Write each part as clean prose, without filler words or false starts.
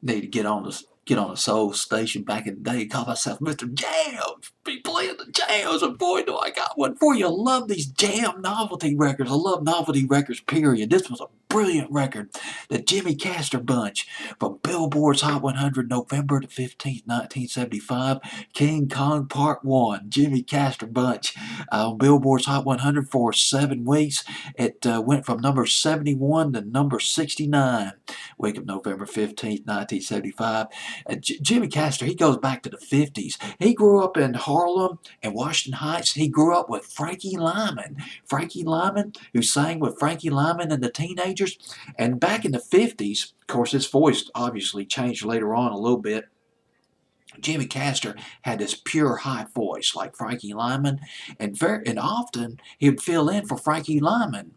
Need to get on a soul station back in the day. Call myself Mr. Jams. Be playing the jams, and boy, do I got one for you. I love these jam novelty records. I love novelty records. Period. This was a brilliant record. The Jimmy Castor Bunch from Billboard's Hot 100, November the 15th, 1975. King Kong Part 1. Jimmy Castor Bunch on Billboard's Hot 100 for 7 weeks. It went from number 71 to number 69. Week of November 15th, 1975. Jimmy Castor, he goes back to the 50s. He grew up in Harlem and Washington Heights. He grew up with Frankie Lyman. Frankie Lyman, who sang with Frankie Lyman and the Teenagers. And back in the 50s, of course, his voice obviously changed later on a little bit. Jimmy Castor had this pure high voice like Frankie Lyman, and often he would fill in for Frankie Lyman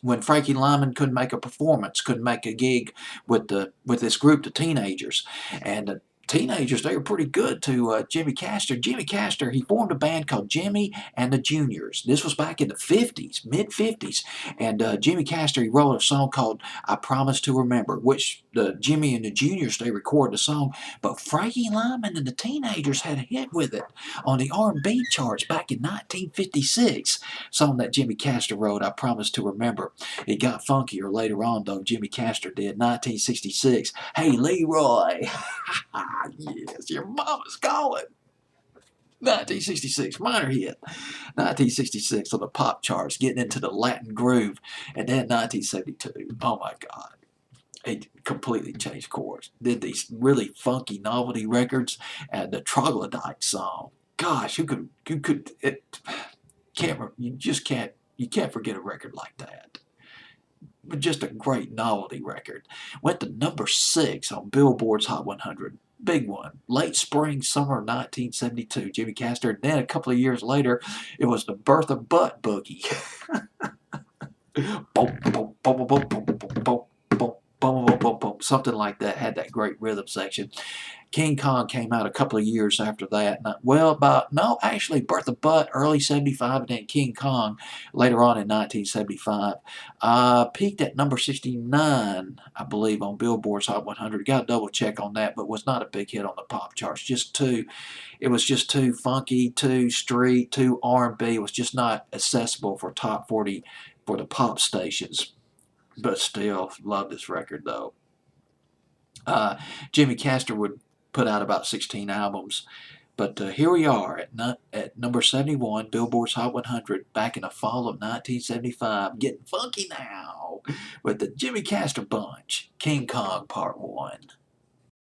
when Frankie Lyman couldn't make a performance, couldn't make a gig with this group, the Teenagers. And the Teenagers, they were pretty good to Jimmy Castor. Jimmy Castor, he formed a band called Jimmy and the Juniors. This was back in the 50s, mid-50s. And Jimmy Castor, he wrote a song called I Promise to Remember, which the Jimmy and the Juniors, they recorded the song. But Frankie Lyman and the Teenagers had a hit with it on the R&B charts back in 1956. Song that Jimmy Castor wrote, I Promise to Remember. It got funkier later on, though. Jimmy Castor did. 1966. Hey, Leroy. Yes, your mama's calling. 1966, minor hit. 1966 on the pop charts, getting into the Latin groove. And then 1972, oh my God, he completely changed course. Did these really funky novelty records and the Troglodyte song. Gosh, you can't forget a record like that. But just a great novelty record. Went to number 6 on Billboard's Hot 100. Big one. Late spring, summer 1972. Jimmy Castor. And then a couple of years later, it was the Birth of Butt Boogie. Boom, boom, boom, boom, boom, boom, boom, boom, boom, boom, boom, boom, something like that. Had that great rhythm section. King Kong came out a couple of years after that. Actually, Birth of Butt, early 75, and then King Kong later on in 1975. Peaked at number 69, I believe, on Billboard's Hot 100. Got to double check on that, but was not a big hit on the pop charts. It was just too funky, too street, too R&B. It was just not accessible for top 40 for the pop stations. But still, love this record though. Jimmy Castor would put out about 16 albums. But here we are at number 71, Billboard's Hot 100, back in the fall of 1975, getting funky now with the Jimmy Castor Bunch, King Kong Part 1.